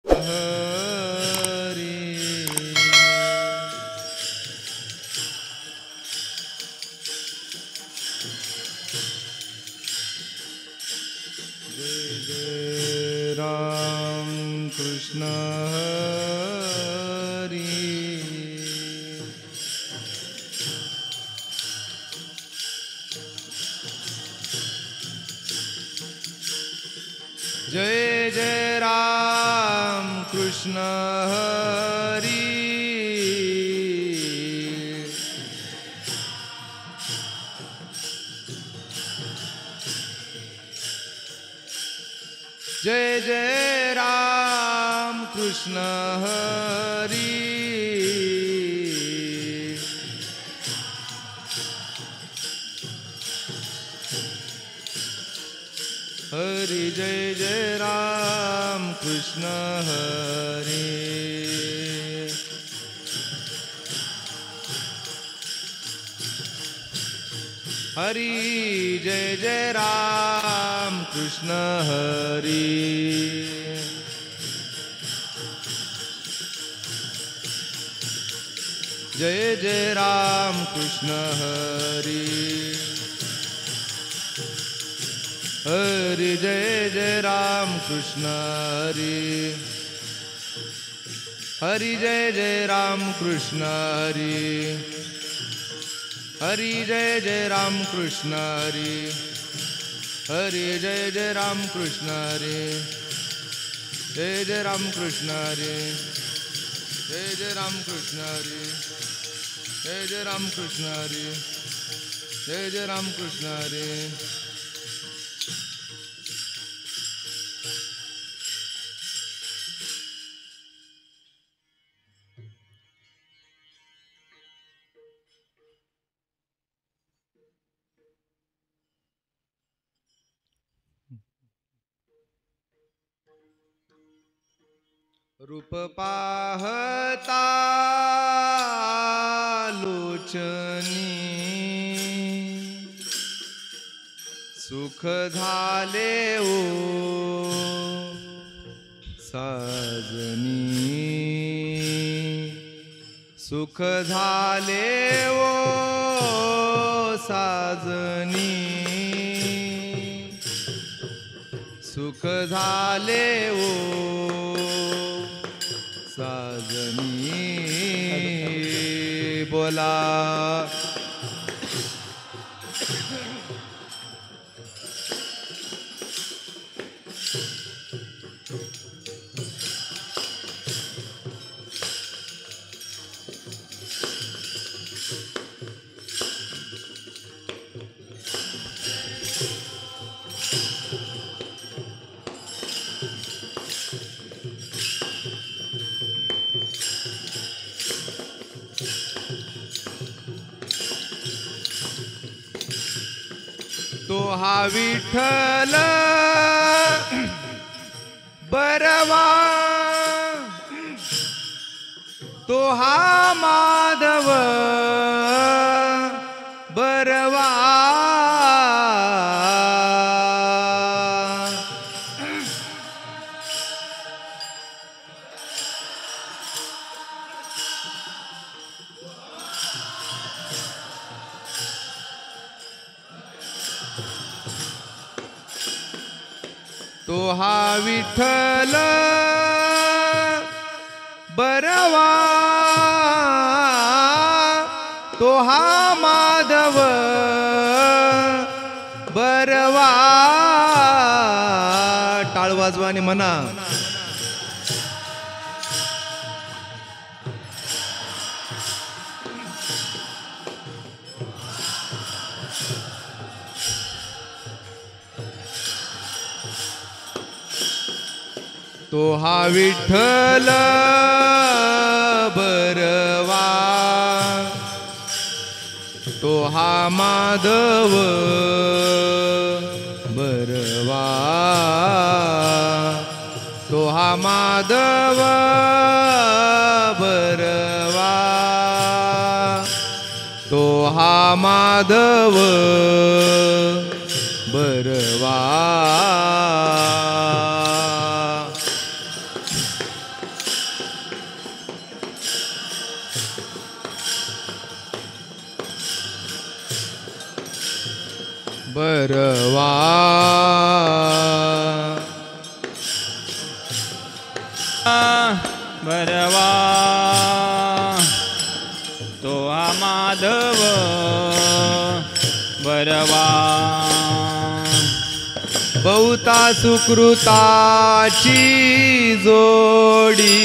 जय जय राम कृष्ण हरी। जय जय राम कृष्ण हरी। हरि जय जय राम कृष्ण हरि। हरि जय जय राम कृष्ण हरि। जय जय राम कृष्ण हरि। हरि जय जय राम कृष्ण हरि। हरि जय जय राम कृष्ण हरि। हरि जय जय राम कृष्ण हरि। हरि जय जय राम कृष्ण हरि। जय जय राम कृष्ण हरि। जय जय राम कृष्ण हरि। जय जय राम कृष्ण हरि। जय जय राम कृष्ण हरि। रूप पाहता लोचनी सुख झाले ओ साजनी। सुख झाले ओ साजनी। सुख झाले ओ साजनी। बोला तो हा विठ्ठल बरवा, तो हा माधव बरवा। तो हा विठ्ठल बरवा, तो हा माधव बरवा। टाळ वाजवानी म्हणा, तो हा विठ्ठल बरवा, तो हा माधव बरवा, तो हा माधव बरवा, तो हा माधव बरवा। बरवा बरवा तो हा माधव बरवा बहुता सुकृताची जोडी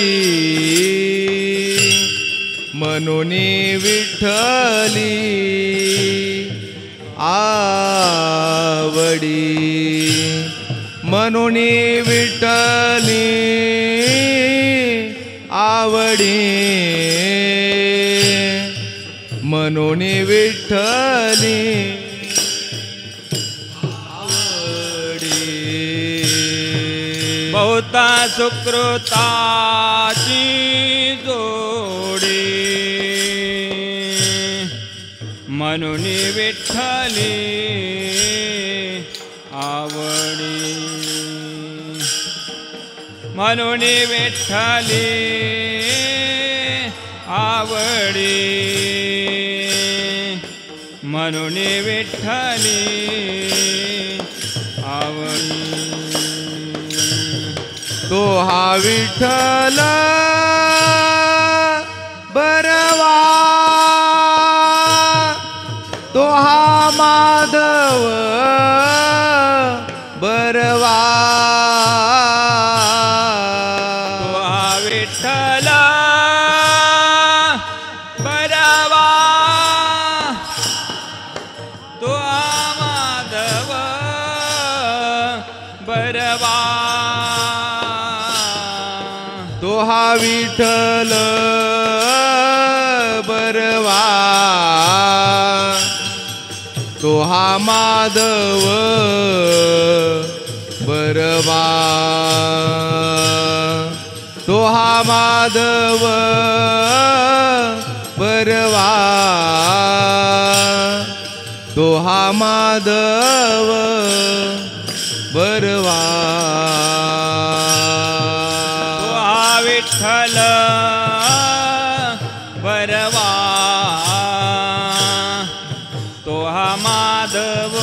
म्हणून विठ्ठली आवडी म्हणून विठ्ठली आवडी म्हणून विठ्ठली बहुता सुकृताची जोडी म्हणून विठ्ठली आवडी म्हणून विठ्ठली आवडी म्हणून विठ्ठली आवडी तो हा विठ्ठल बरवा तो हा माधव बरवा तो हा विठ्ठल बरवा तो हा माधव बरवा तो हा विठ्ठल बरवा तो हा माधव बरवा तो हा माधव बरवा तो हा माधव बरवा विठ्ठल बरवा तो हा माधव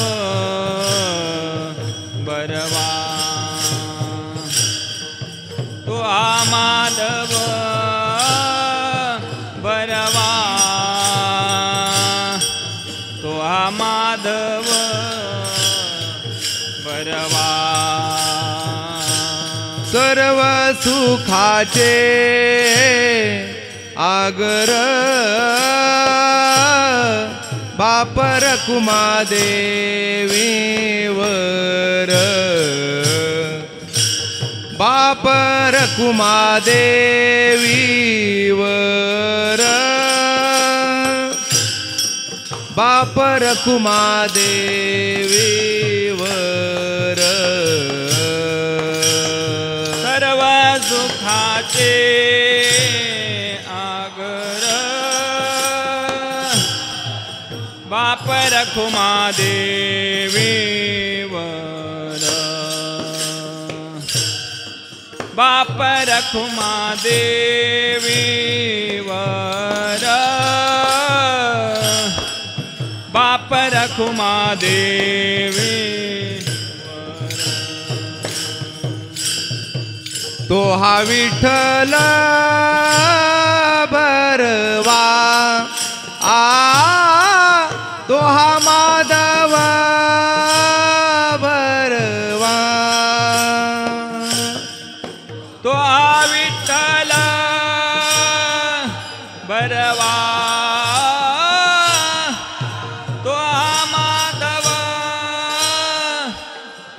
बरवा तो हा माधव बरवा तो हा माधव बरवा सर्व सुखाचे आगर बाप रखुमादेवीवर बाप रखुमादेवीवर बाप रखुमादेवीवर सर्व सुखाचे आगर बाप रखुमादेवीवर बाप रखुमादेवीवर बाप रखुमादेवी तो हा विठ्ठल बरवा तो हा माधव बरवा तो हा विठ्ठल बरवा तो हा माधव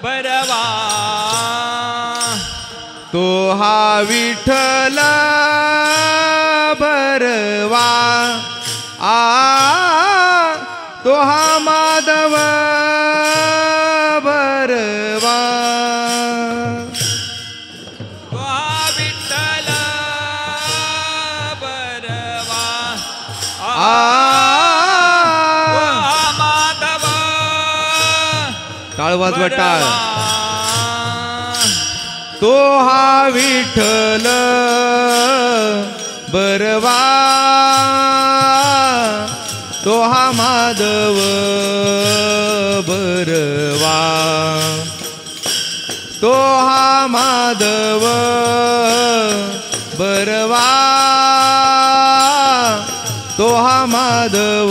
बरवा तो हा विठ्ठल बरवा तो हा माधव बरवा तो हा विठ्ठल बरवा तो हा माधव टाळवाज टाळ बरवा तो हा विठ्ठल बरवा तो हा माधव बरवा माधव बरवा तो हा माधव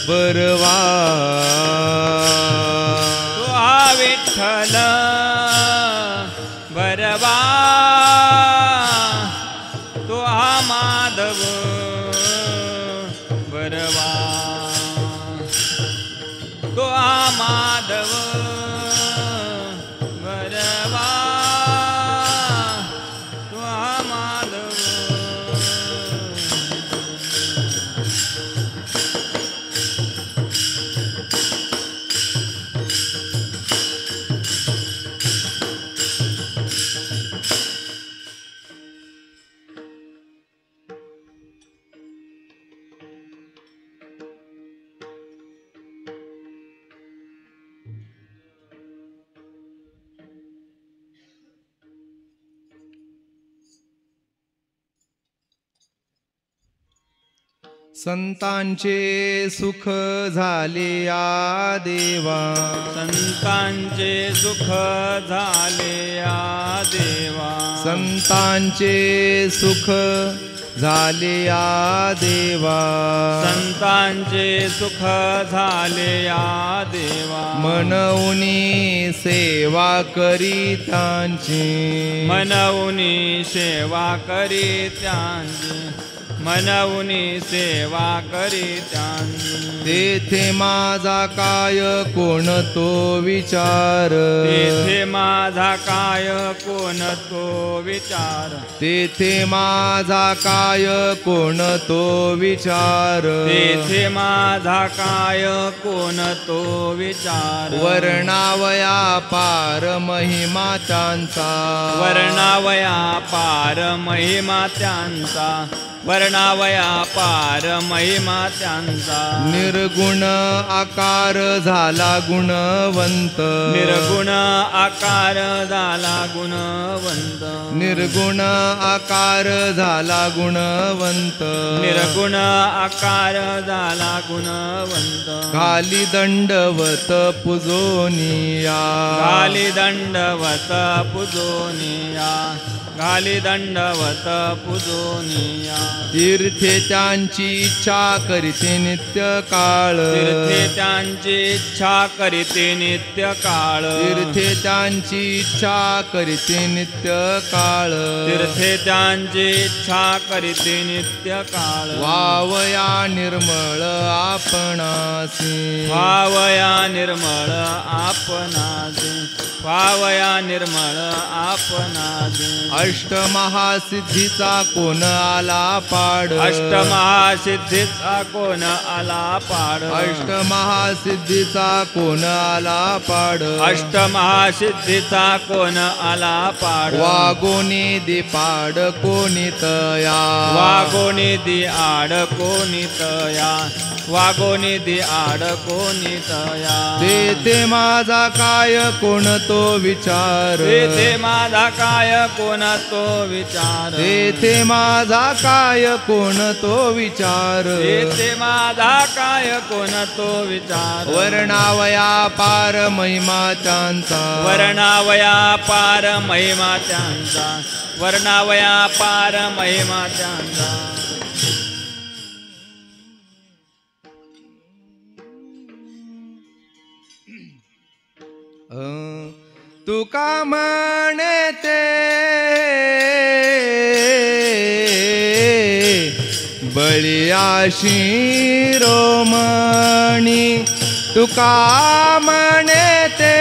बरवा तो हा विठ्ठल बरवा तो हा माधव बरवा तो हा माधव बरवा तो हा माधव संतांचे सुख झाले या देवा संतांचे सुख झाले या देवा संतांचे सुख झाले या देवा संतांचे सुख झाले या देवा मनऊनी सेवा करी त्यांची मनऊनी सेवा करी त्यांची मनऊनी सेवा करी त्यांची तेथे माझा काय कोण तो विचार तेथे माझा काय कोण तो विचार तेथे माझा काय कोण तो विचार तेथे माझा काय कोण तो विचार वर्णावया पार महिमा त्यांचा वर्णावया पार महिमा त्यांचा वर्णावया पार महिमा त्यांचा निर्गुण आकार झाला गुणवंत निर्गुण आकार झाला गुणवंत निर्गुण आकार झाला गुणवंत निर्गुण आकार झाला गुणवंत खाली दंडवत पुजोनिया घाली दंडवत पूजोनिया घाली दंडवत पूजोनिया तीर्थे त्यांची इच्छा करीते नित्य काळ तीर्थे त्यांची इच्छा करीते नित्य काळ तीर्थे त्यांची इच्छा करीते नित्य काळ तीर्थे त्यांची इच्छा करीते नित्य काळ वावया निर्मळ आपणासी भावया निर्मळ आपणाचे भावया निर्मळ आपणाचे अष्टमहासिद्धीचा कोण आला पाड अष्टमहासिद्धीचा कोण आला पाड अष्टमहासिद्धीचा कोण आला पाड अष्टमहासिद्धीचा कोण आला पाड वागोनी दीपाड कोणी तया वागोनी दी आड कोणी तया वागोनी दी आड कोणी तया तेथे माझा काय कोण तो विचार तेथे माझा काय कोण तो विचार तेथे माझा काय कोण तो विचार तेथे माझा काय कोण तो विचार वर्णावया पार महिमा त्यांचा वर्णावया पार महिमा त्यांचा वर्णावया पार महिमा त्यांचा तुका म्हणे ते बळिया शिरोमणी तुका म्हणे ते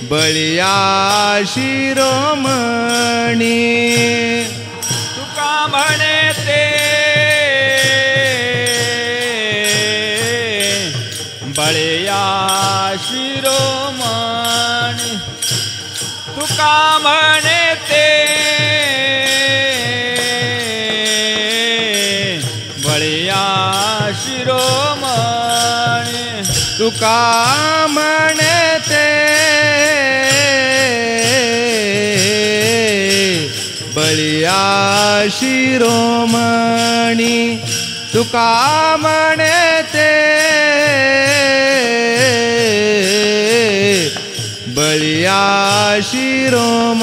बळिया शिरोमणी तुका म्हणे ते बळिया शिरोमणी तुका म्हणे ते बळिया शिरोमणी तुका म्हणे ते बळिया शिरोमणी, तुका म्हणे ते बळिया शिरोमणी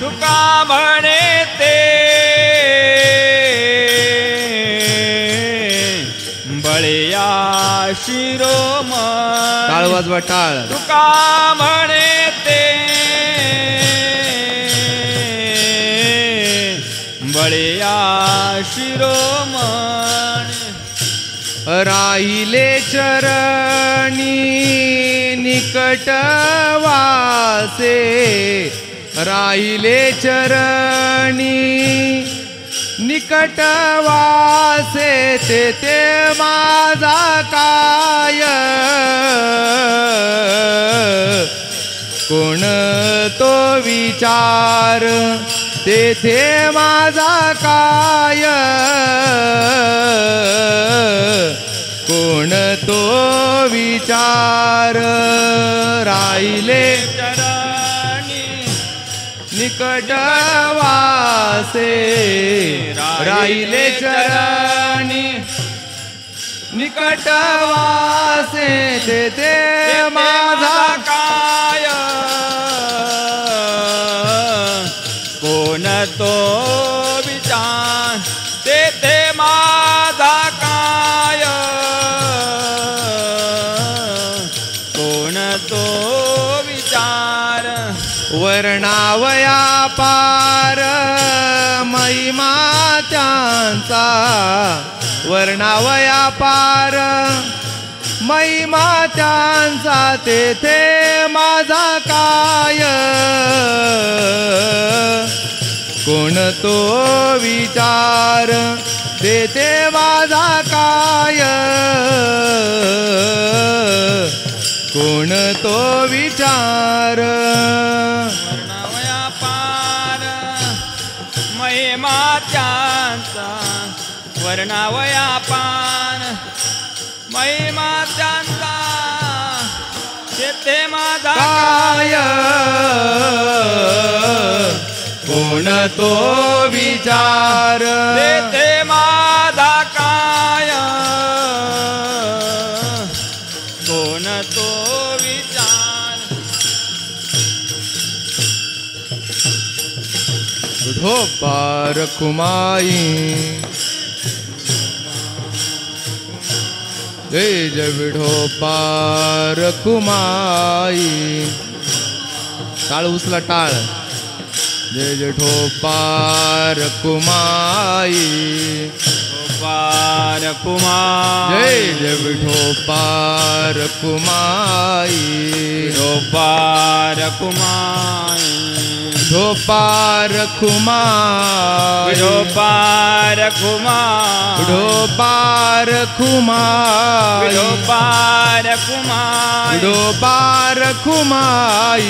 तुका म्हणे ते बळिया शिरोमणी टाळ वाजवा टाळ तुका म्हणे ते बळिया शिरोमणी राहिले चरणी निकट वासे राहिले चरणी निकट वासे तेथे माझा काय कोण तो विचार तेथे माझा काय कोण तो विचार राहिले चरणी निकट वासे राहिले चरणी निकट वासे तेथे माझा काय कोण तो विचार तेथे माझा काय कोण तो विचार वर्णावया पार महिमा त्यांचा वर्णावया पार महिमा त्यांचा तेथे माझा काय कोण तो विचार तेथे माझा काय कोण तो विचार वर्णावया पार महिमा त्यांचा वर्णावया पार महिमा त्यांचा तेथे माझा काय कोण तो विचार तेथे माझा काय कोण तो विचार विठोबा रखुमाई जय जय विठोबा रखुमाई टाळ उचला टाळ जय जय ठोबा रखुमाई पार कुमार जय जय विठोबा रखुमाई पार कुमार ढोपा रखुमाई पार कुमार ढोपा रखुमाई पार कुमार ढोपा रखुमाई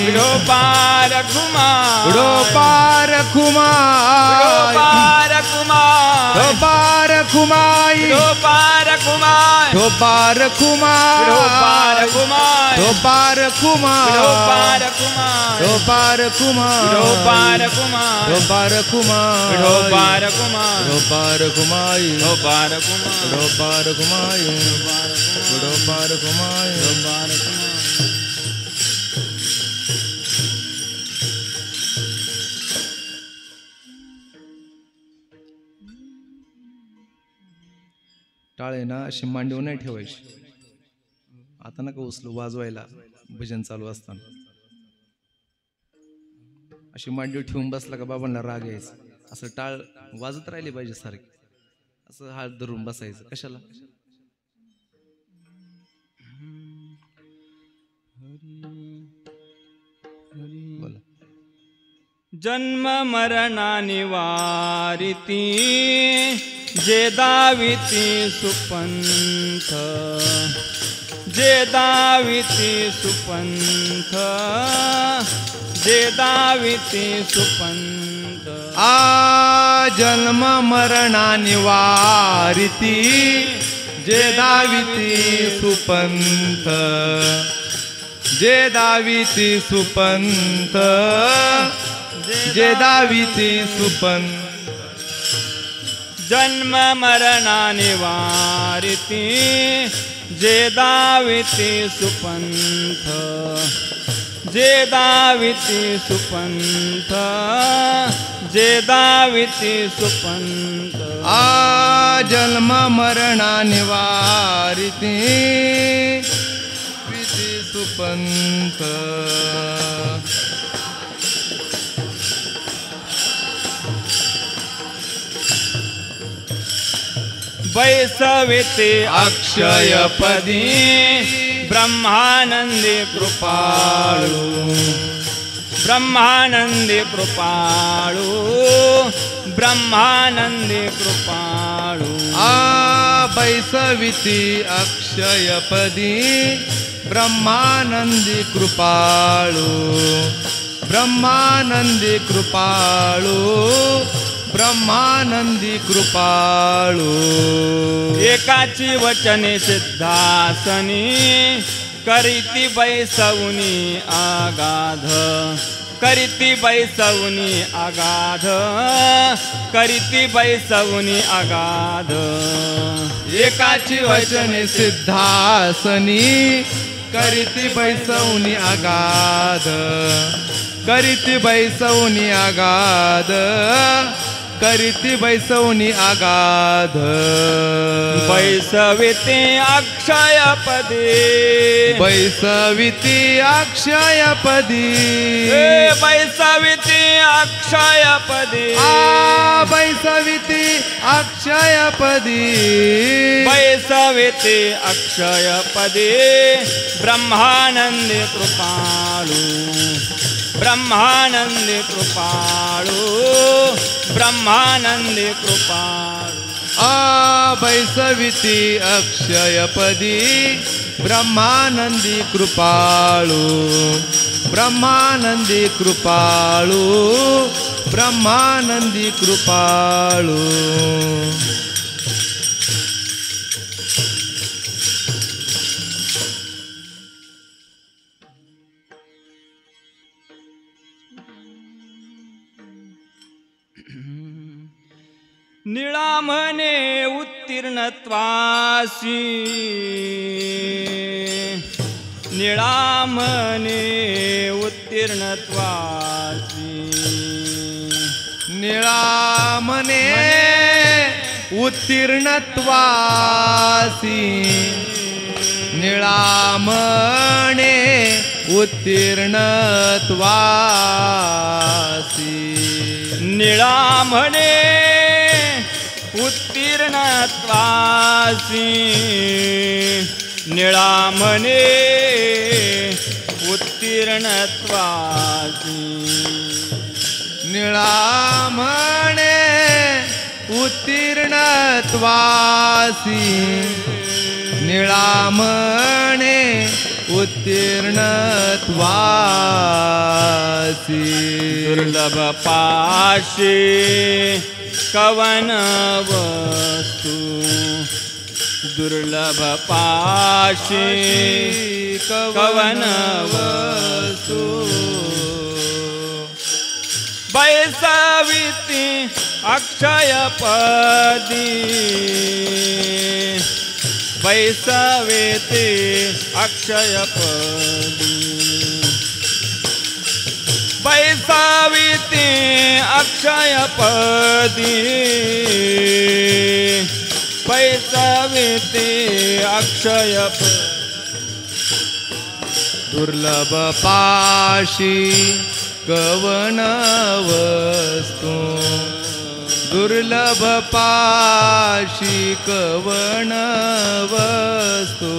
पार कुमार ढोपा रखुमाई पार कुमार ढोपा रखुमाई पार कुमार ढोपा रखुमाई पार कुमार ढोपा रखुमाई पार कुमार ढोपा रखुमाई पार कुमार ढोपा रखुमाई पार कुमार ढोपा रखुमाई पार कुमार ढोपा रखुमाई ढोपा रखुमाई पार कुमार टाळे ना अशी मांडीवर नाही ठेवायची आता नका उचलू वाजवायला भजन चालू असताना अशी मांडीवर ठेवून बसला का बाबांना राग यायचा असं टाळ वाजत राहिली पाहिजे सारखी असं हात धरून बसायचं कशाला बोला जन्म मरणा निवारिती जे दाविती सुपंथ जे दाविती सुपंथ जे दाविती सुपंथ आ जन्म मरणा निवारिती जे दाविती सुपंथ जे दाविती सुपंथ जे दाविती सुपंथ जन्म मरणा निवारिती जे दाविती सुपंथ जे दाविती सुपंथ जे दाविती सुपंथ आ जन्म मरणा निवारिती विती सुपंथ वैसविते अक्षयपदी ब्रह्मानंदी कृपाळू ब्रह्मानंदी कृपाळू ब्रह्मानंदी कृपाळू आ वैसविती अक्षयपदी ब्रह्मानंदी कृपाळू ब्रह्मानंदी कृपाळू ब्रह्मानंदी कृपाळू एकाची वचने सिद्धासनी करीती बैसवनी आगाध करीती बैसवनी आगाध करीती बैसवनी आगाध एकाची वचने सिद्धासनी करीती बैसवनी आगाध करीती बैसवनी आगाध करीती बैसवनी आगाध बैसविते अक्षयपदी बैसविती अक्षयपदी बैसविते अक्षयपदी आ बैसविती अक्षयपदी बैसविते अक्षयपदी ब्रह्मानंदी कृपाळू ब्रह्मानंदी कृपाळू ब्रह्मानंदी कृपाळू आ बैसविती अक्षयपदी ब्रह्मानंदी कृपाळू ब्रह्मानंदी कृपाळू ब्रह्मानंदी कृपाळू निळामने उत्तीर्णत्वासी निळामने उत्तीर्णत्वासी निळामने उत्तीर्णत्वासी निळामणे उत्तीर्णत्वासी निळामणे उत्तीर्णत्वासी निळामणे उत्तीर्णत्वासी निळामणे उत्तीर्णत्वासी निळामणे उत्तीर्णत्वासी दुर्लभ पाशे कवन वस्तु दुर्लभ पाशे कवन वस्तु बैसविती अक्षयपदी बैसवेते अक्षयपदी बैसविते अक्षयपदी बैसविते अक्षयपदी दुर्लभ पाशी कवन वस्तु दुर्लभ पाशी कवन वस्तु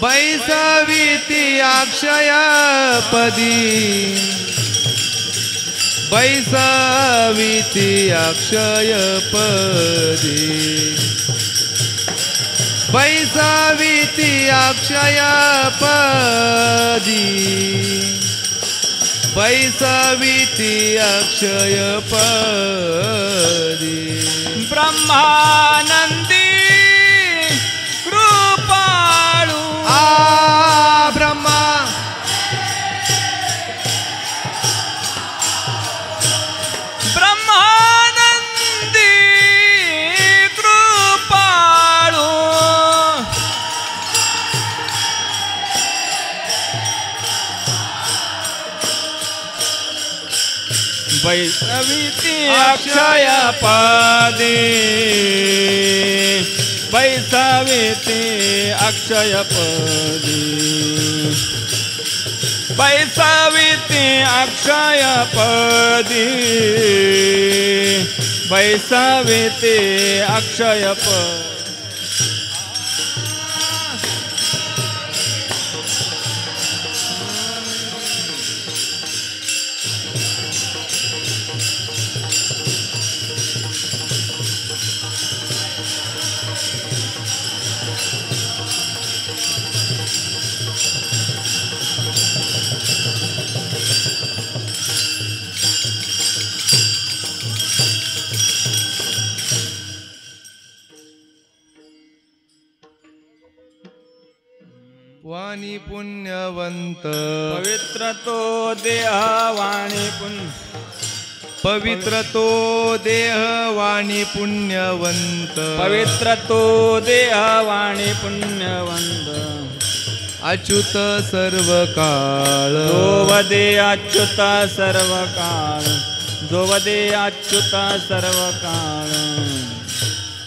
बैसविती अक्षयपदी बैसविती अक्षयपदी बैसविती अक्षयपदी बैसविती अक्षयपदी ब्रह्मानंदी कृपाळू आ ब्रह्मा ब्रह्मानंदी कृपाळू वैष्णवीति अक्षय पदे वैष्णवीति अक्षय पदे वैष्णवीति अक्षय पदे वैष्णवीति अक्षय पदे वाणी पुण्यवंत पवित्र तो देह वाणी पुण्य पवित्र तो देह वाणी पुण्यवंत पवित्र तो देह वाणी पुण्यवंत अच्युत सर्व काळ जोवदे अच्युत सर्व काळ जोवदे अच्युत सर्व काळ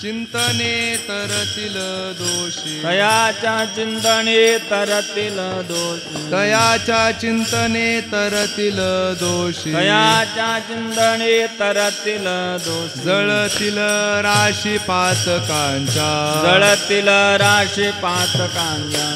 चिंतने तरतील दोषी तयाच्या चिंतने तरतील दोषी तयाच्या चिंतने तरतील दोषी तयाच्या चिंतने तरतील दोषी जळतील राशी पातकांच्या जळतील राशी पातकांच्या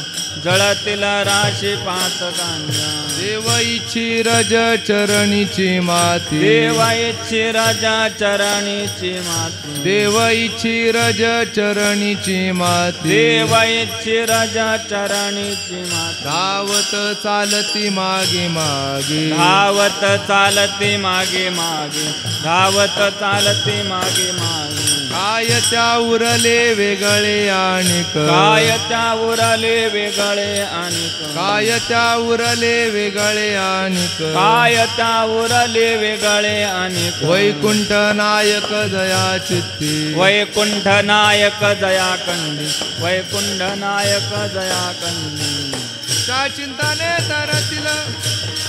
जळतील राशी पातकांच्या देव इच्छी रज चरणीची माती देव इच्छी राजा चरणीची माती देव इच्छी रज चरणीची माती देव इच्छी राजा चरणीची माती धावत चालती मागे मागे धावत चालती मागे मागे धावत चालती मागे मागे काय त्या उरले वेगळे आणिक काय त्या उरले वेगळे आणिक काय त्या उरले वेगळे आणिक काय त्या उरले वेगळे आणिक वैकुंठ नायक दया चित्ती वैकुंठ नायक दया कंदी वैकुंठ नायक दया कंदी त्या चिंताने तरतील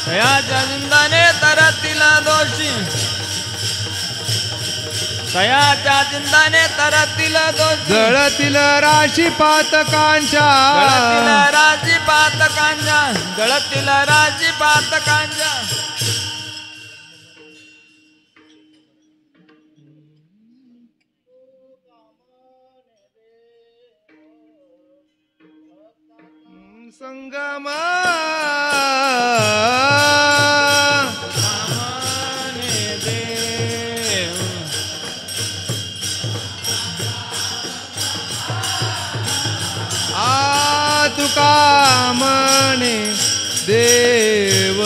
तयाच्या चिंताने तरतील दोषी तयाच्या चिंताने तरतील दोषी जळतील राशी पातकांच्या जळतील राजी पातकांच्या जळतील राजी पातकांच्या संगम तुका म्हणे देव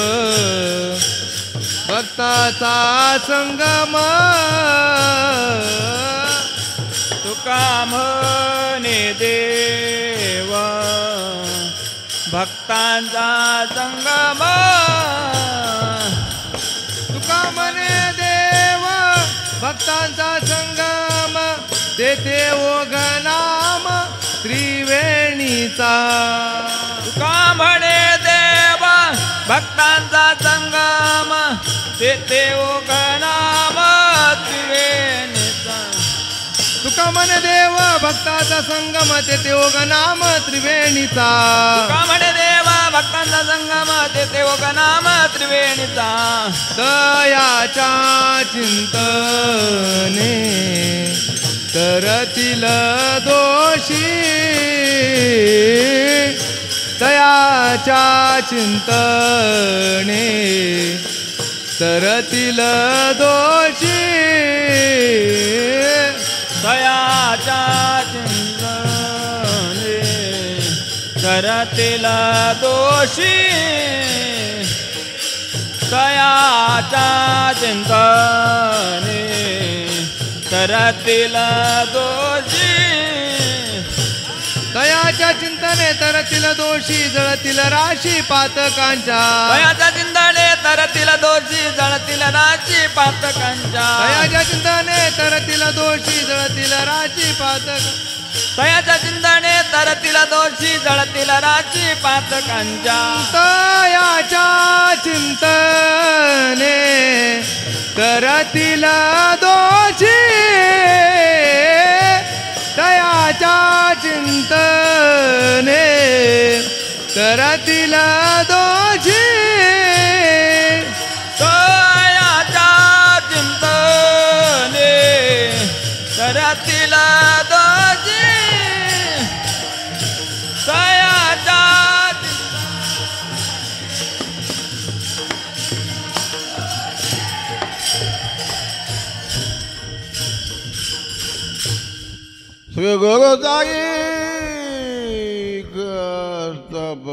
भक्ताचा संगम तुका म्हणे देव भक्तांचा संगम तुका म्हणे देव भक्तांचा संगम देते ओघ नाम त्रिवेणीचा तुका म्हणे देव भक्तांचा संगम तेथे ओघ नाम त्रिवेणीचा तुका म्हणे देव भक्ताचा संगम तेथे ओघ नाम त्रिवेणीचा तुका म्हणे देव भक्तांचा संगम तेथे ओघ नाम त्रिवेणीचा दयाच्या चिंतने तरतील दोषी दयाच्या चिंतने तरतील दोषी दयाच्या चिंतने तरतील दोषी दयाच्या चिंतने तरतील दोषी दयाच्या चिंतने तरतील दोषी जळतील राशी पातकांच्या दयाच्या चिंतने तरतील दोषी जळतील राशी पातकांच्या दयाच्या चिंतने तरतील दोषी जळतील राशी पातक दयाच्या चिंतने तरतील दोषी जळतील राशी पातकांच्या दयाच्या चिंतने करतील दोषी तयाच्या चिंतने करतील दोषी तयाच्या चिंतने करतील दोषी तयाच्या श्री गुरु जागी कर्तव्य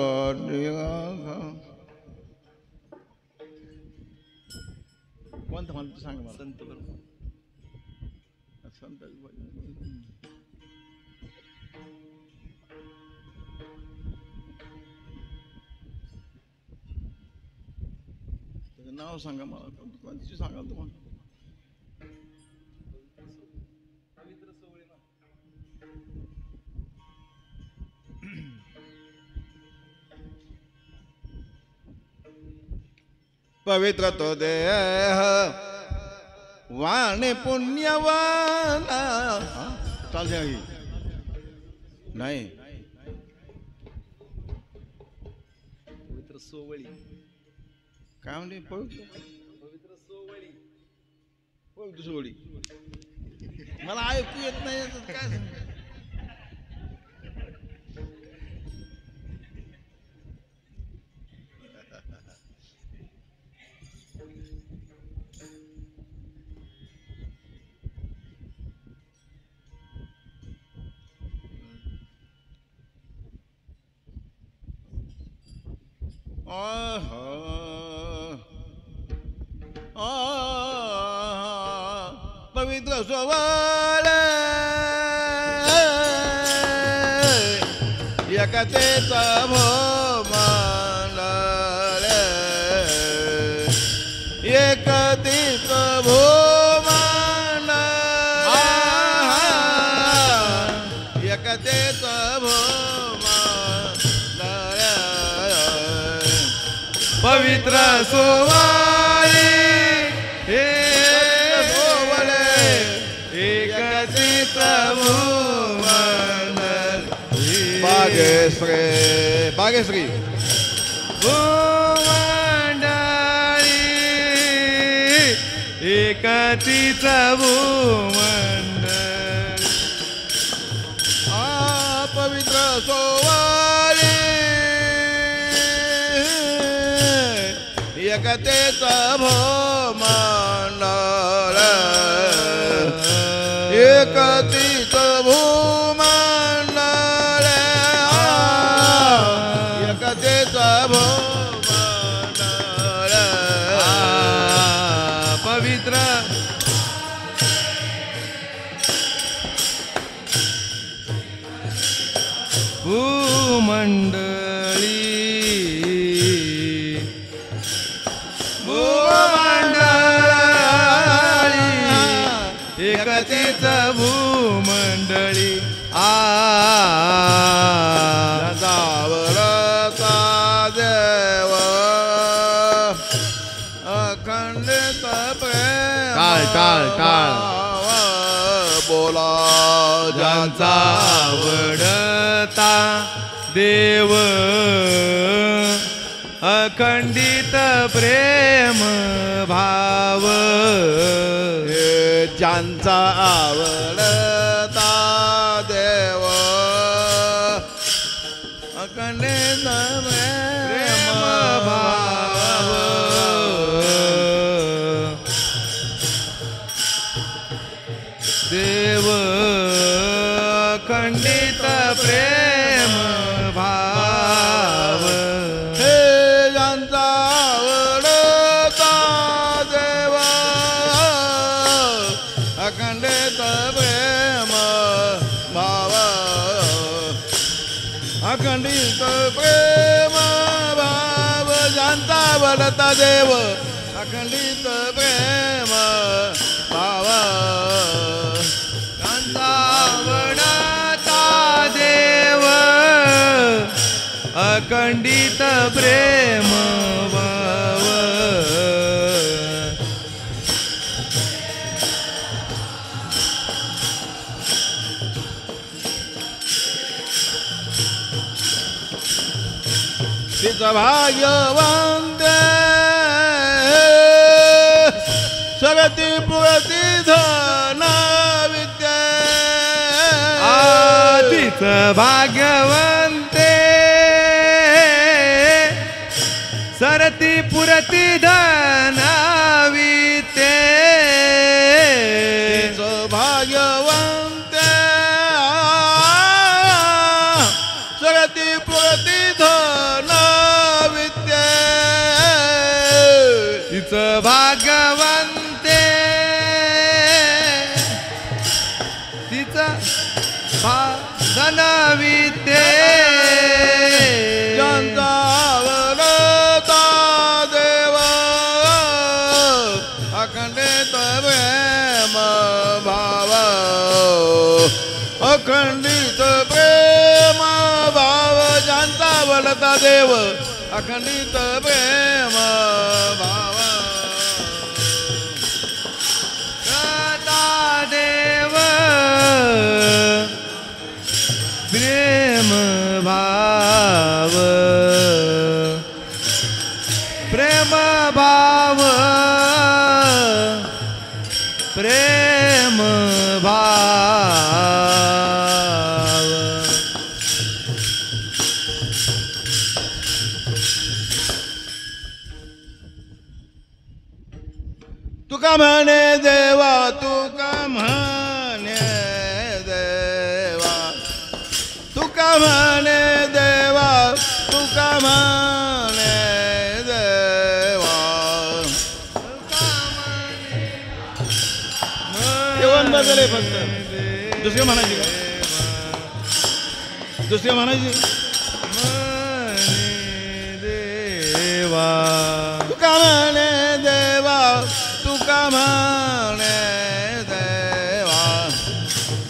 कोणतं म्हणतो सांग मला संत संत नाव सांगा मला कोणती सांगाल तुम्हाला पवित्र तो देह वाणी पुण्यवान चालते नाही पवित्र सोवळी काय म्हणते पवित्र सोवळी पवित्र सोवळी मला ऐकू येत नाही काय पवित्र सोवळ एकतेचा भोमंडळ एकतीच भोमंडळ एकतेच भोमंडळ पवित्र सोवाळी हे एकतीच भूमंडळ भाग्यश्री भाग्यश्री भूमंडळी एकतीच भूमंडळ पवित्र सोवाळी एकतेच भूमंडळ एकतीच भूमंडळ एकतेच भूमंडळ पवित्र भूमंडळी एकतीच भूमंडळी जावळता देव अखंडित प्रेम टाळ टाळ टाळ बोला ज्यांचा आवडता देव अखंडित प्रेम भाव ज्यांचा आवडता देव अखंडित प्रेम भाव देव अखंडित प्रेम भाव हे ज्यांचा आवडता देव अखंडित प्रेम भाव अखंडित प्रेम भाव ज्यांचा आवडता देव अखंडित प्रेम भाव ज्यांचा आवडता देव अखंडित प्रेम भाव तिचं भाग्यवंत सरती पुरती धन विद्या तिचं भाग्यवंते सरती पुरती धनाविते तिचं भाग्यवंत सरती पुरती धन विद्या तिचं भाग्यवंते तिचं धनविते ज्यांचा आवडता देव अखंडित प्रेम भाव अखंडित प्रेम भाव ज्यांचा आवडता देव अखंडित प्रेम भाव दाता देव प्रेम भाव प्रेम भाव प्रेम भाव तुका म्हणे देवा तुका म्हणे देवा तुका म्हणे देवा तुका म्हणे देवा जेवण बदले फक्त दुसरे म्हणायची का दुसरे म्हणायची देवा तुका म्हणे देवा तुका म्हणे देवा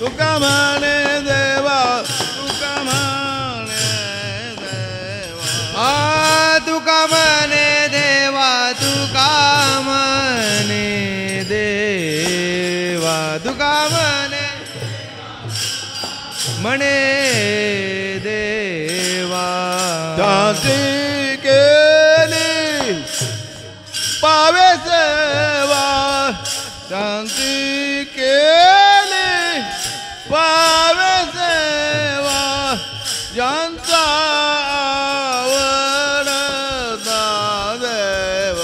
तुका म्हणे देवा तुका म्हणे देवा तुका म्हणे देवा तुका म्हणे देवा तुका म्हणे देवा शांती केली पावे सेवा शांती केली पावे सेवा ज्यांचा आवडता देव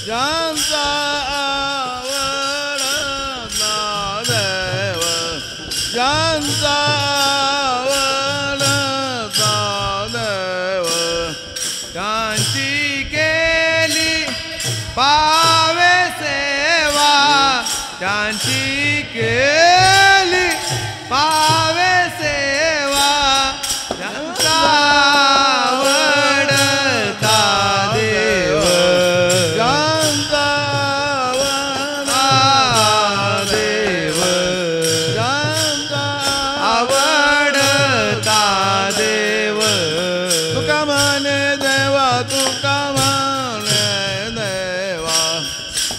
ज्यांचा आवडता देव ज्यांचा आवडता देव शांती केली पावे सेवा शांती केली पावे सेवा ज्यांचा आवडता देव ज्यांचा आवडता देव ज्यांचा आवडता देव तुका म्हणे देवा तुका म्हणे देवा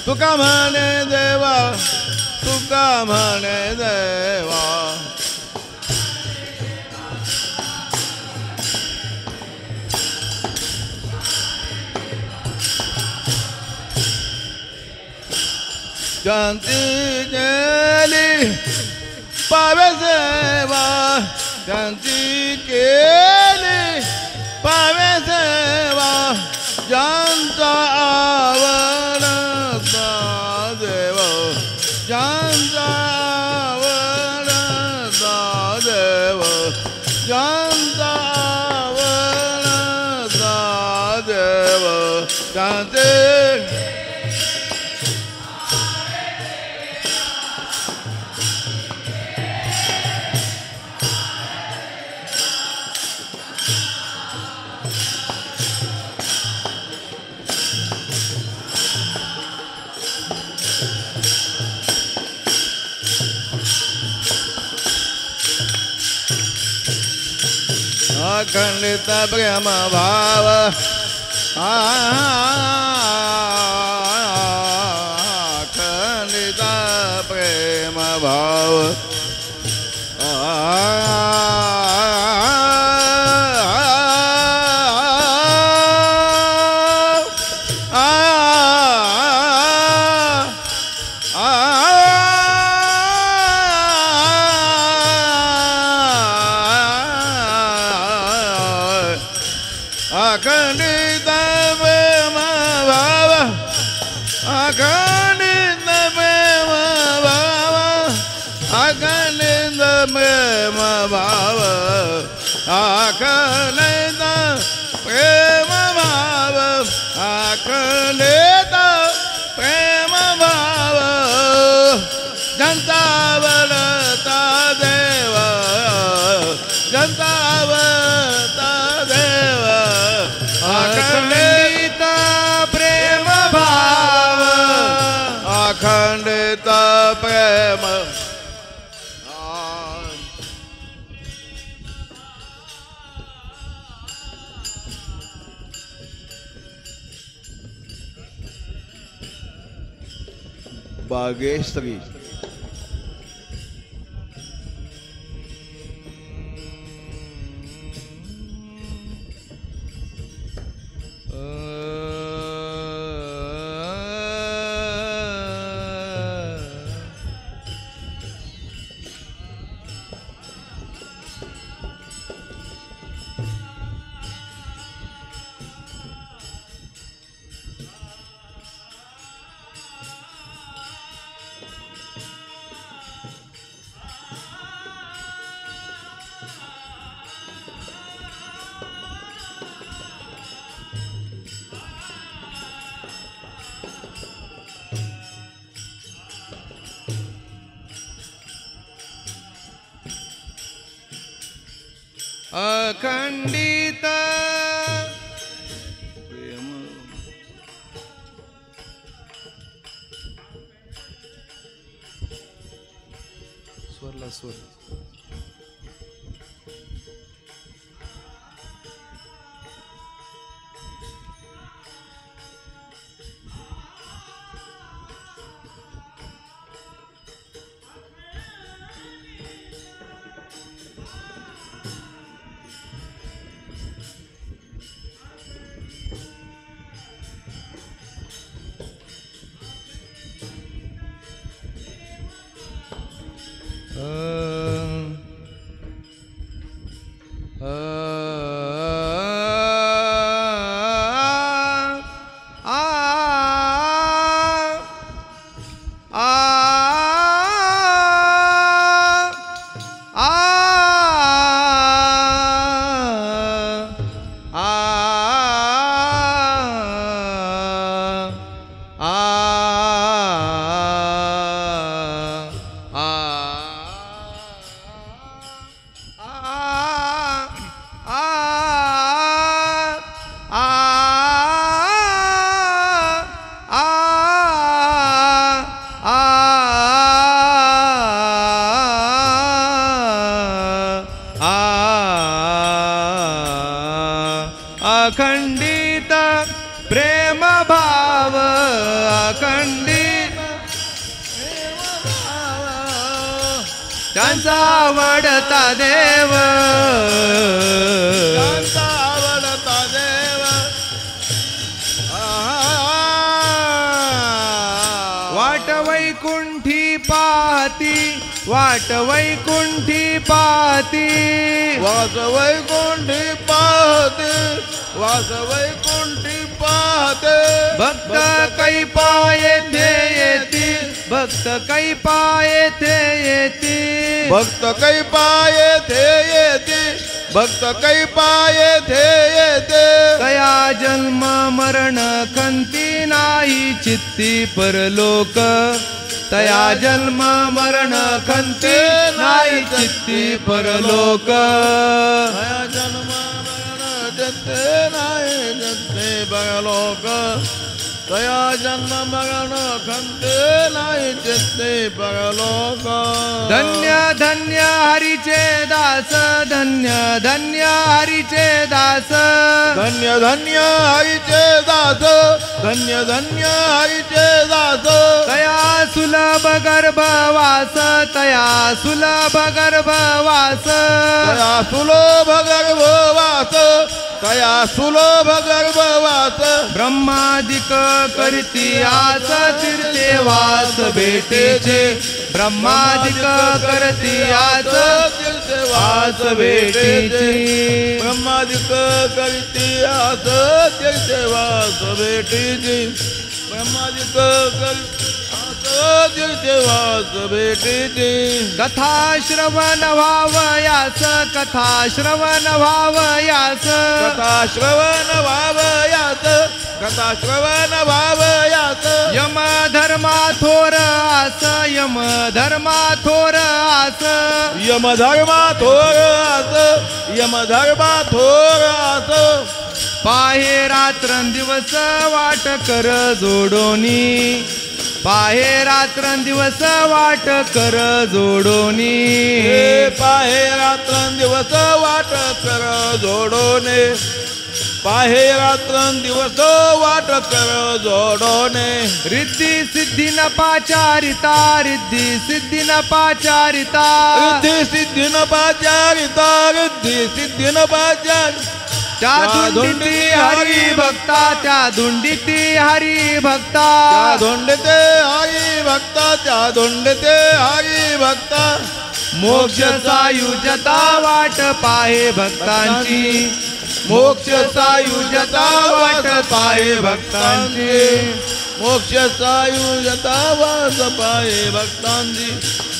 तुका म्हणे देवा तुका म्हणे देवा शांती केली पावे सेवा शांती केली पावे सेवा ज्यांचा आवडता देव ज्यांचा आवडता देव ज्यांचा आवडता देव शांती अखंडित प्रेम भाव अखंडित प्रेम भाव अखंडित प्रेम भाव अखंडित प्रेम भाव अखंडित प्रेम भाव अखंडित प्रेम भाव अखंडित प्रेम भाव जनतावरता देव जनतावरता देव अखंडित प्रेम भाव अखंडित प्रेम बागेश्वरी अखंडित स्वरला स्वर अखंडित प्रेम भाव अखंडित त्यांचा आवडता देव त्यांचा आवडता देव वाट वैकुंठी पाहती वाट वैकुंठी पाहती वास वैकुंठी पाहते वास वैकुंठी पाहते भक्त कैपा येथे येती भक्त कैपा येथे येती भक्त कैपा येथे येती भक्त कैपा येथे येते कया जन्म मरण खंती नाही चित्ती परलोक तया जन्म मरण खंती नाही चित्ती परलोक तया जन्म मरण जत्ते नाही जत्ते परलोक तया जन्म मरण खंते नाही चित्ते परलोक धन्य धन्य हरीचे दास धन्य धन्य हरीचे दास धन्य धन्य हरीचे दास धन्य धन्य हरीचे दास तया सुलभ गर्भवास तया सुलभ गर्भवास तया सुलभ गर्भवास तया सुलभ गर्भवास ब्रह्मादिक करती आस तीर्थेवास भेटेचे ब्रह्मादिक करती आस जैसे वास भेटीची ब्रह्मादिक करीती आस जैसे वास भेटीची ब्रह्मादिक जैसे वास भेटीची कथा श्रवण व्हावयास कथा श्रवण व्हावयास कथा श्रवण व्हावयास कथा श्रवण व्हावयास यम धर्मा थोर आस यम धर्मा थोर आस यमधर्मा थोर आस यमधर्मा थोर आस पाहे रात्रंदिवस वाट कर जोडोनी पाहे रात्रंदिवस वाट कर जोडोनी पाहे रात्रंदिवस वाट कर जोडोने पाहे रात्रंदिवस वाट कर जोडोने रिद्धी सिद्धी न पाचारिता रिद्धी सिद्धी न पाचारिता रिद्धी सिद्धी न पाचारिता रिद्धी सिद्धी न पाचारिता त्या धुंडीती हरी भक्ता त्या धुंडीती हरी भक्ता त्या धुंडते हरी भक्ता त्या धुंडते हरी भक्ता मोक्ष सायुजता वाट पाहे भक्तांची मोक्ष सायुजता वाट पाहे भक्तांची मोक्ष सायुजता वास पाहे भक्तांची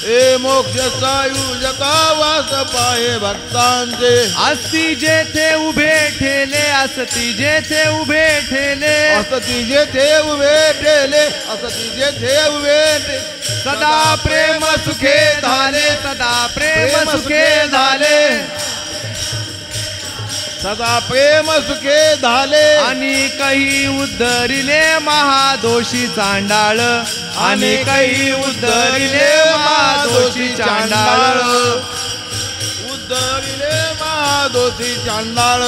ए मोक्ष सायुजता वास पाहे भक्तांचे असती जेथे उभे ठेले असती जेथे उभे ठेले असती जेथे उभे ठेले असती जेथे उभे ठेले सदा प्रेम सुखे झाले सदा प्रेम सुखे झाले सदा प्रेम सुखे झाले आणि काही उद्धरिले महादोषी चांडाळ आणि काही उद्धरिले महादोषी चांडाळ उद्धरिले महादोषी चांडाळ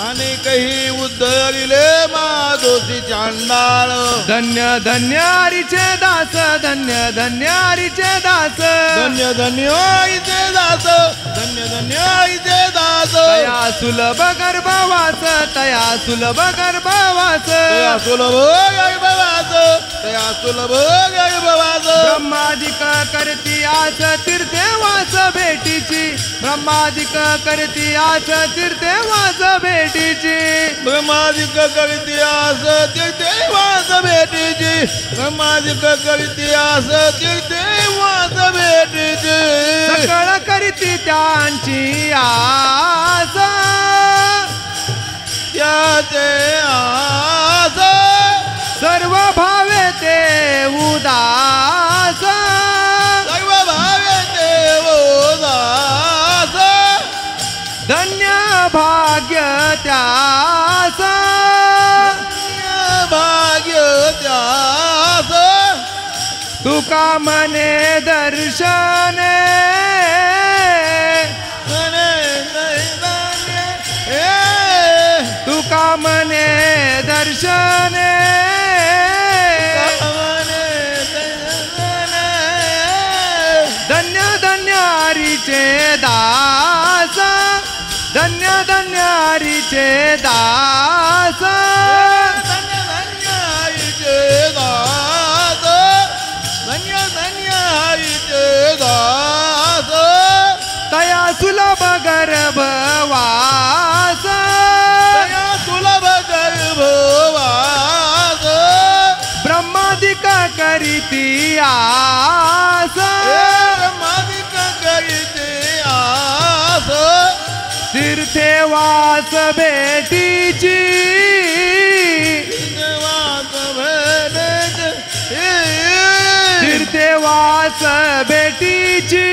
आणि काही उद्धरिले महादोषी चांडाळ धन्य धन्य हरीचे दास धन्य धन्य हरीचे दास धन्य धन्य आईचे दास धन्य धन्य आईचे दास तया सुलभ गर्भवास तया सुलभ गर्भवास तया सुलभ गर्भवास तया सुलभ गर्भवास ब्रह्मादिक करती आस तीर्थेवास भेटीची ब्रह्मादिक करती आस तीर्थेवास भेटीची ब्रह्मादिक करती आस तीर्थेवास भेटीची ब्रह्मादिक करती आस तीर्थेवास भेटीची सकळ करती त्यांची आस त्याचे आस सर्व भावे ते उदास सर्व भावे देव दास धन्य भाग्य त्यास भाग्य त्यास तुका मने दर्शने तुका मने दर्शने धन्य धन्य हरीचे दास धन्य धन्य हरीचे दास धन्य धन्य हरीचे दास धन्य धन्य हरीचे दास तया सुलभ गर्भवास तया सुलभ गर्भवास ब्रह्मादिक करीती आस ब्रह्मादिक करीते आस तीर्थे वास भेटीची वास भेटे तीर्थे वास भेटीची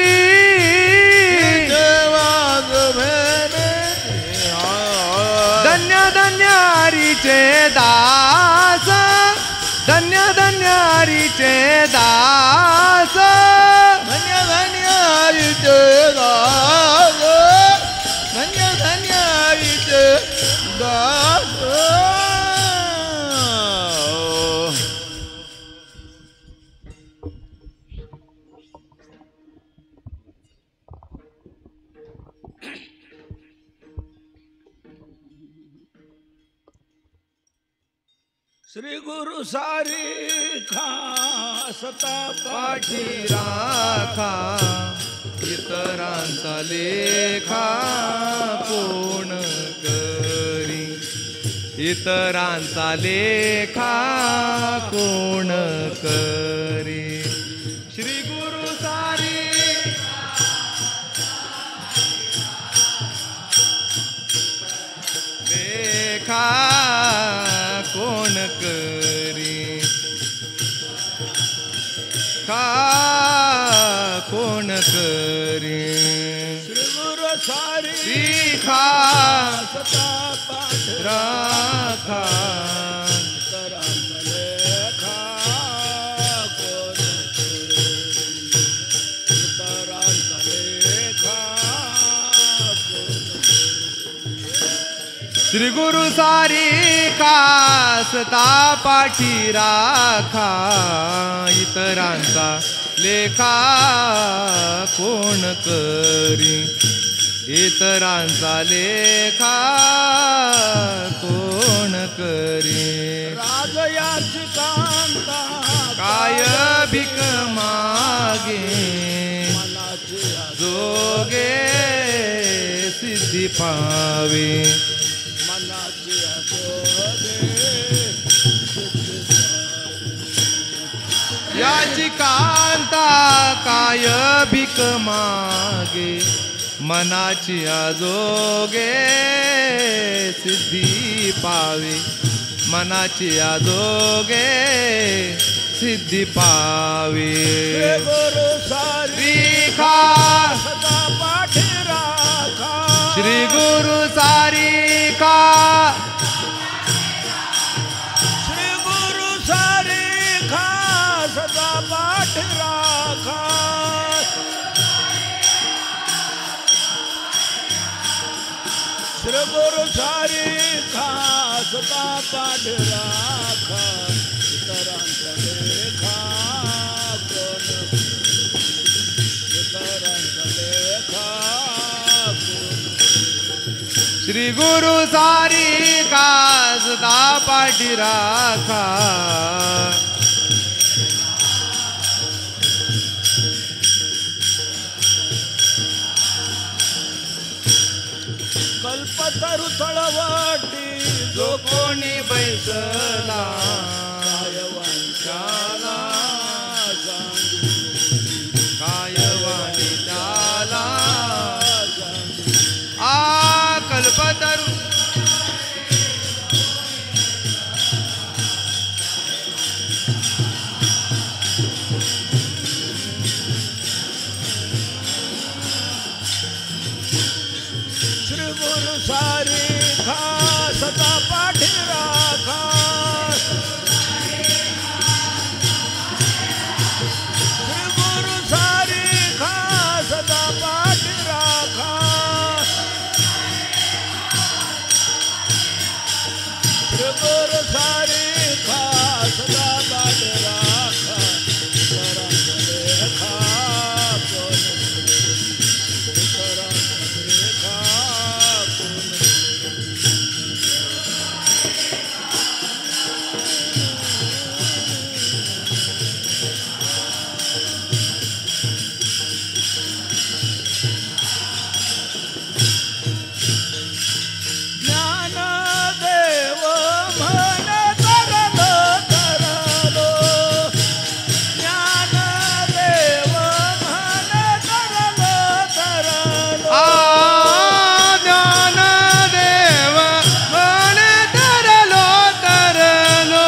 वास भेटे धन्य धन्य हरीचे दास धन्य धन्य हरीचे दास धन्य धन्य हरीचे दास धन्य धन्य हरीचे दास श्री गुरु सारी खा सता पाठी राखा इतरांचा लेखा कोण करी इतरांचा लेखा कोण करी श्री गुरु सारी लेखा कोण करी का कोण करी श्री गुरु सारी शिखा सता पाठ राखा इतरांचा लेखा कोण करी इतरांचा लेखा श्री गुरु सारी कासता पाठी राखा इतरांचा लेखा कोण करी इतरांचा लेखा कोण करी राजयाची कांता काय भिक मागे मनाची जोगे सिद्धी पावे मनाची आजोगे याची कांता काय भिक मागे मनाची आजोगे सिद्धी पावे मनाची आजोगे सिद्धी पावे गुरु सारी रेखा सदा पाठ राखा श्री गुरु सारी का श्री गुरु सारी खा सदा पाठ राखा श्री गुरु सारी खा सदा पाठ राखा इतरांचा लेखा कोण इतरांचा लेखा कोण श्री गुरु सारी कासदा पाठी राखा कल्पतरु तळवटी जो कोणी बैसला कायवांशाला कायवाणी त्याला आ कल्पतरू श्री गुरु सारी खा सदा पाठ राखा श्री गुरु सारी खा सदा पाठ राखा श्री गुरु सारी खा सदा पाठ राखा इतरांचा लेखा कोण इतरांचा लेखा कोण ज्ञानदेव म्हण तरलो तरलो ज्ञानदेव म्हण तरलो तरलो ज्ञानदेव म्हण तरलो तरलो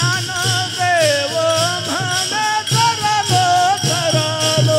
ज्ञानदेव म्हण तरलो तरलो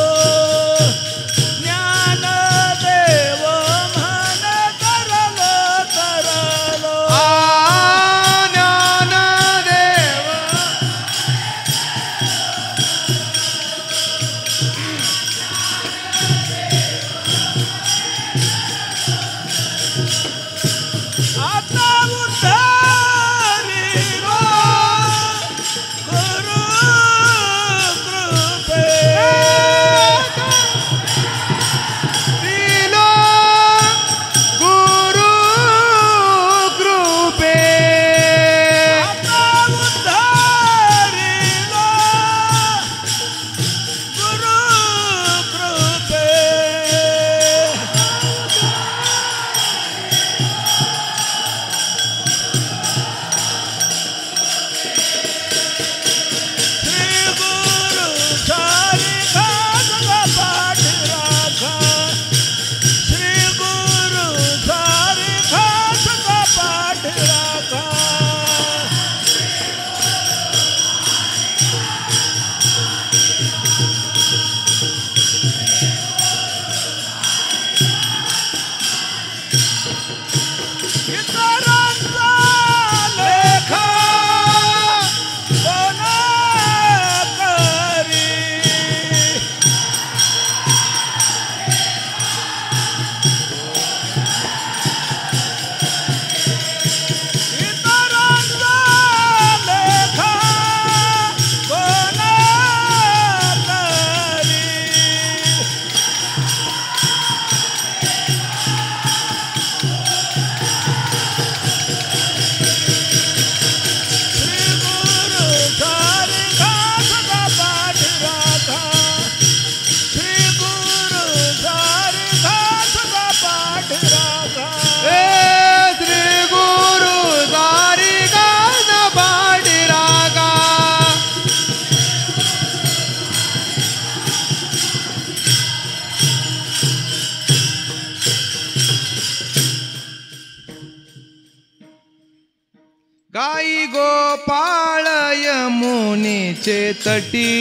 गोपाळ यमुनेचे तटी,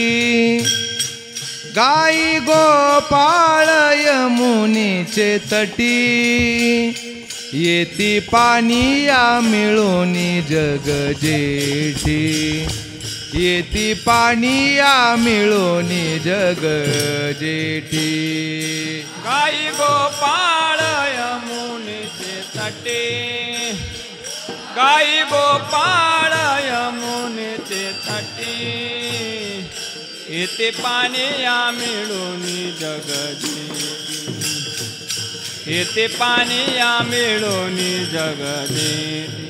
गाई गोपाळ यमुनेचे तटी, येती पानिया मिळोनी जग जेठी, येती पानिया मिळोनी जग जेठी. गाई गोपाळ यमुनेचे तटे, गाई गोपाळ यमुनेचे तटे, येते पानिया मिळोनी जग जेठी, येते पानिया मिळोनी जग जेठी.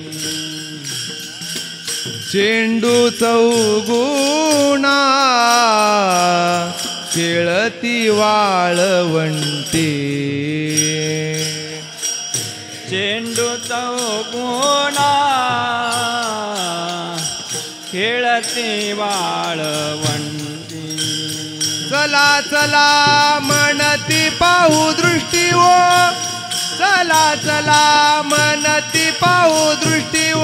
चेंडू चौगुणा खेळती वाळवंटी, चेंडू चौगुणा खेळते वाळवंटी. चला चला म्हणती पाहू दृष्टी ओ, चला चला म्हणती पाहू दृष्टी ओ,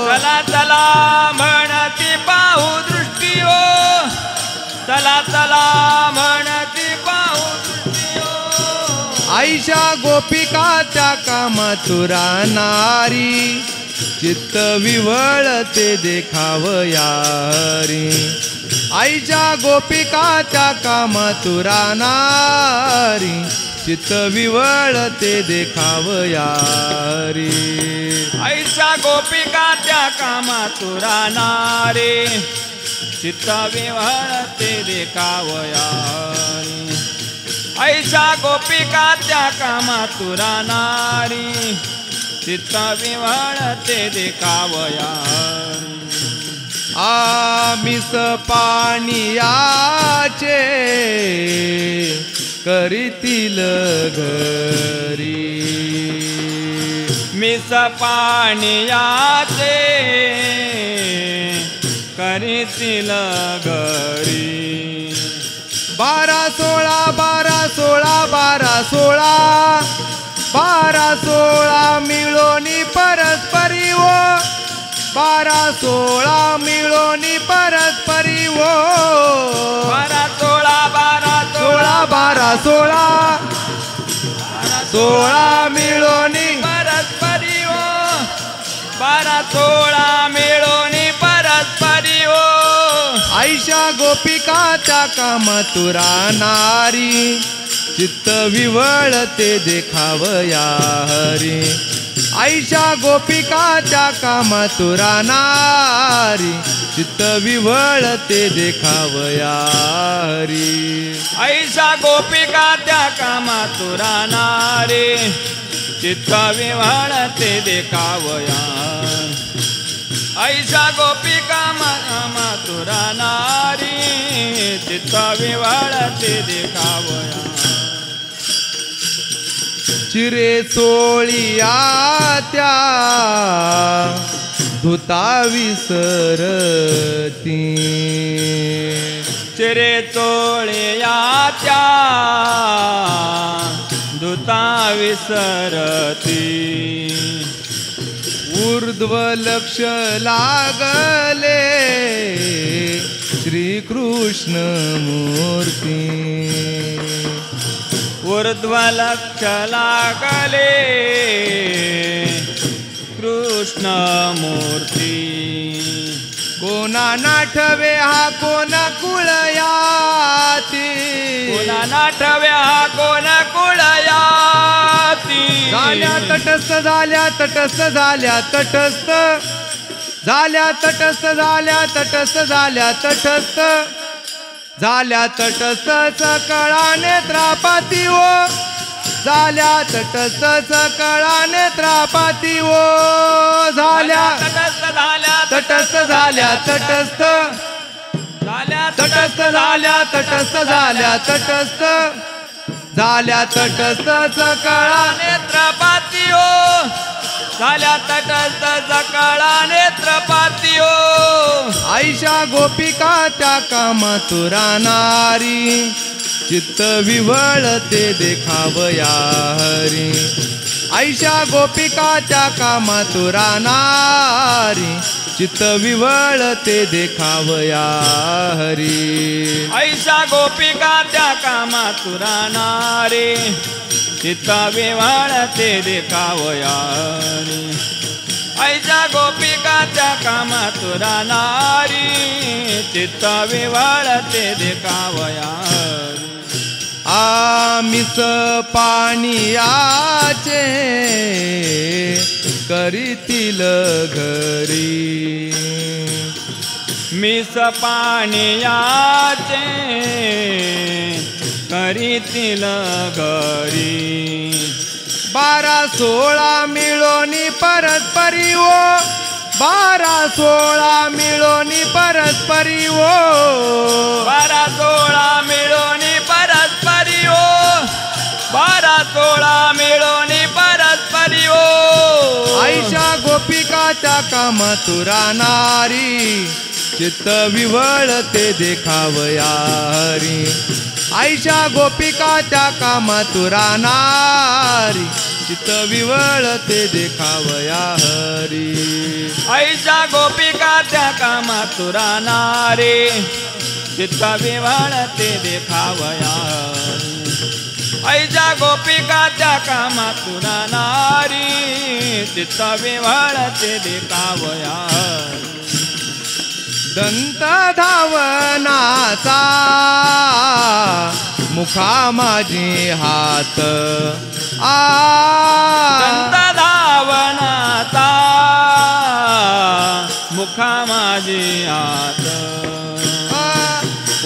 चला चला म्हणती पाहू दृष्टी ओ, चला चला म्हणती पाहू दृष्टी ओ. आईशा गोपिका त्या कामातुरा नारी, चित्त विवळते देखावयारी. आईच्या गोपिका त्या कामातुरा नारी, चित्त विवळते देखावयारी. आईच्या गोपिका त्या कामातुरा नारी, चित्त विवळते देखावयारी. आईच्या गोपिका त्या कामातुरा नारी, चित्त विवळते देखावयारी. आमिष पानियाचे करीतील घरी, मिस पानियाचे करीतील घरी. 12-16 12-16 12-16 12-16 मिळोनी परस्परी ओ, 12-16 मिळोनी परस्परी ओ, 12-16 12-16 16 मिळोनी परस्परी ओ, 12-16 मिळोनी परस्परी ओ. आईशा गोपिका त्या कामातुरा नारी, चित्त विवळते देखावया हरी. आईशा गोपिका त्या कामातुरा नारी, चित्त विवळते देखावया हरी. आईशा गोपिका त्या कामातुरा नारी, चित्त विवळते देखावया. आईशा गोपिका कामातुरा नारी, चित्त विवळते देखावया. चिरे चोळिया त्या धुता विसरती, चिरे चोळिया त्या धुता विसरती. ऊर्ध्व लक्ष लागले श्रीकृष्ण मूर्ती, ऊर्ध्व लक्ष लागले कृष्ण मूर्ती. कोणा नाठवे हा कोणा कुळयाती, कोणा नाठवे हा कोण कुळयाती. झाल्या तटस्थ झाल्या तटस्थ झाल्या तटस्थ झाल्या तटस्थ झाल्या तटस्थ झाल्या तटस्थ झाल्या तटस्थ सकळा नेत्रापाती ओ, झाल्या तटस्थ सकळा नेत्रापाती ओ, झाल्या तटस्थ झाल्या तटस्थ झाल्या तटस्थ झाल्या तटस्थ झाल्या तटस्थ झाल्या तटस्थ झाल्या तटस्थ सकळा नेत्रपाती ओ, झाल्या तटस्थ सकळा नेत्रपाती ओ. आईशा गोपिका त्या कामातुरा नारी, चित्त विवळते देखावया हरी. ऐशा गोपिकाच्या कामातुरा नारी चित्त विवळते देखावया हरी ऐसा गोपिका त्या कामातुरा नारे चित्त विवळते देखावया हरी ऐसा गोपिका त्या कामातुरा नारी चित्त विवळते देखावया हरी आमिष पाणीयाचे करीतील घरी मिस पाण्याचे करीतील घरी 12-16 मिळोनी परस्परी ओ 12-16 मिळोनी परस्परी ओ 12-16 मिळोनी परस्परी ओ 12-16 मिळोनी परस्परी ओ ऐशा गोपिकाच्या कामातुरा नारी चित्त विवळते देखावया हरी ऐशा गोपिकाच्या कामातुरा नारी चित्त विवळते देखावया हरी ऐसा गोपिका त्या कामातुरा नारे चित्त विवळते देखावया हरी ऐसा गोपिका त्या कामातुरा नारी चित्त विवळते देखावया हरी दंत धावनाचा मुखा माझी हात दंत धावनाचा मुखा माझी हात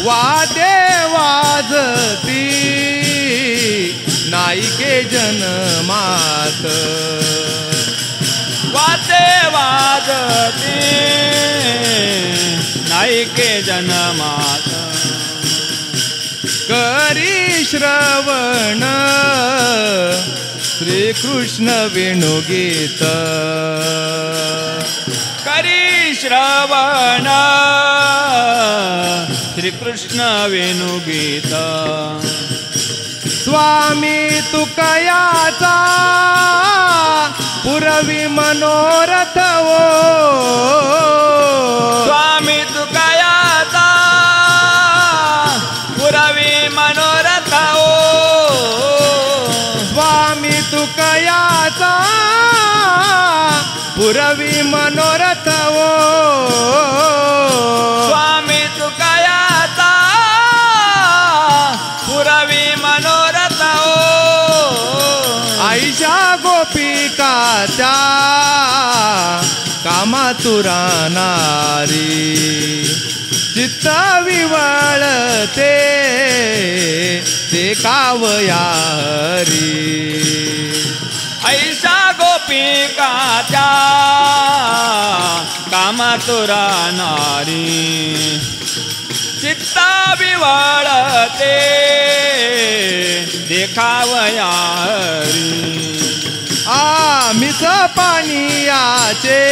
वादे वाजती नाईके जन्मात वादे वाजती नाईके जन्मात करी श्रवण श्रीकृष्ण वेणुगीत करी श्रवण श्रीकृष्ण वेणुगीत स्वामी तुकयाचा पुरवी मनोरथ ओ स्वामी तुकायाचा पुरवी मनोरथ ओ स्वामी तुकयाचा पुरवी मनोरथ ओ स्वामी तुकायाचा पुरवी मनोरथ ओ ऐशा गोपिकाच्या कामातुरा नारी चित्त विवळते देखावया हरी ऐसा गोपिकाच्या कामातुरा नारी चित्त विवळते देखावया हरी आमिष पाणीयाचे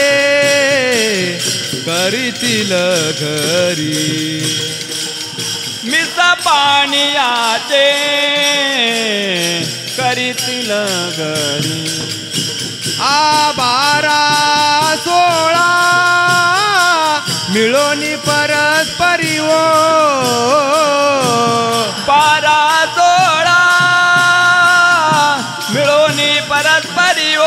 करीतील घरी मिस पाण्याचे करीतील घरी 12-16 मिळोनी परस्परी ओ 12-16 मिळोनी परस्परी ओ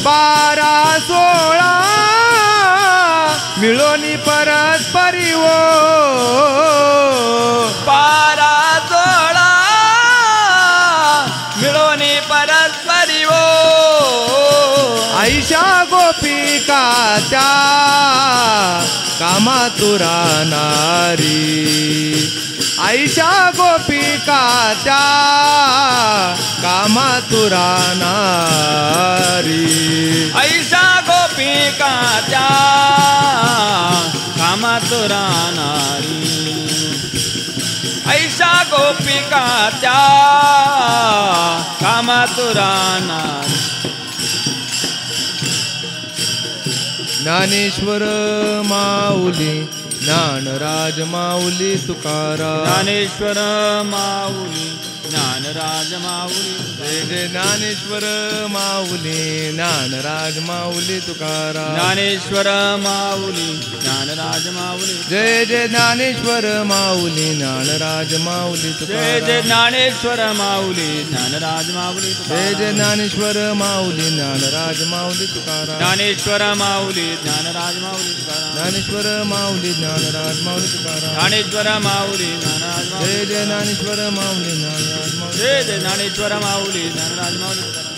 12-16 मिळोनी परस्परी ओ 12-16 मिळोनी परस्परी ओ ऐशा गोपिकाच्या कामातुरा नारी ऐशा गोपिकाच्या कामातुरा नारी ऐसा गोपिकाच्या कामातुरा नारी ऐसा गोपिकाच्या कामातुरा नारी ज्ञानेश्वर माऊली ज्ञानराज माऊली तुकाराम ज्ञानेश्वर माऊली ज्ञानराज माऊली जय जय ज्ञानेश्वर माऊली ज्ञानराज माऊली तुकाराम ज्ञानेश्वर माऊली ज्ञानराज माऊली जय जय ज्ञानेश्वर माऊली ज्ञानराज माऊली जय तुकाराम जय ज्ञानेश्वर माऊली ज्ञानराज माऊली जय जय ज्ञानेश्वर माऊली ज्ञानराज माऊली तुकाराम ज्ञानेश्वर माऊली ज्ञानराज माऊली तुकाराम ज्ञानेश्वर माऊली ज्ञानराज माऊली तुकाराम ज्ञानेश्वर माऊली ज्ञानराज माऊली जय जय ज्ञानेश्वर माऊली ज्ञानराज माऊली जय जय ज्ञानेश्वर माऊली ज्ञानराज माऊली तुकाराम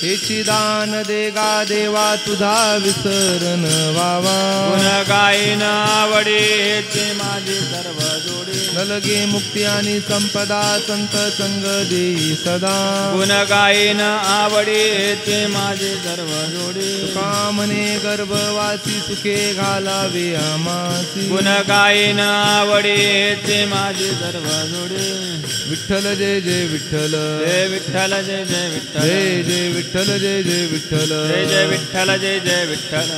हेची दान दे गा देवा तुझा विसरण वावा गुण गायन आवडे हेचे माझे सर्व जोडे न लगे मुक्ती आणि संपदा संत संग देई सदा गुण गायन आवडे हेचे माझे सर्व जोडे कामने गर्भवासी सुखे घालावे आमासी गुण गायन आवडे हेचे माझे सर्व जोडे विठ्ठल जय जय विठ्ठल जय विठ्ठल जय जय विठ्ठल जय जय विठ्ठल जय जय विठ्ठल जय जय विठ्ठल जय जय विठ्ठल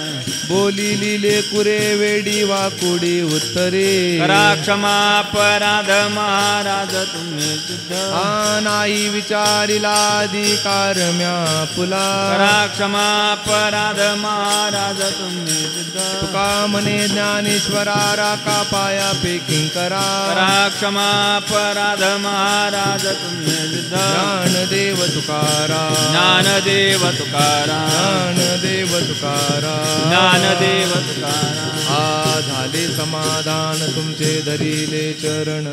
बोली लिले कुरे वेडी वाकुडी उत्तरे करा क्षमा अपराध महाराज तुम्ही सिद्ध हा नाही विचारिला अधिकार म्या पुला करा क्षमा अपराध महाराज तुम्ही सिद्ध तुका म्हणे ज्ञानेश्वरा राका पाया पेकिंग करा करा क्षमा अपराध महाराज तुम्ही सिद्ध ज्ञानदेव तुकारा ज्ञानदेव तुकाराम ज्ञानदेव तुकारा ज्ञानदेव तुकाराम आ झाले समाधान तुमचे धरिले चरण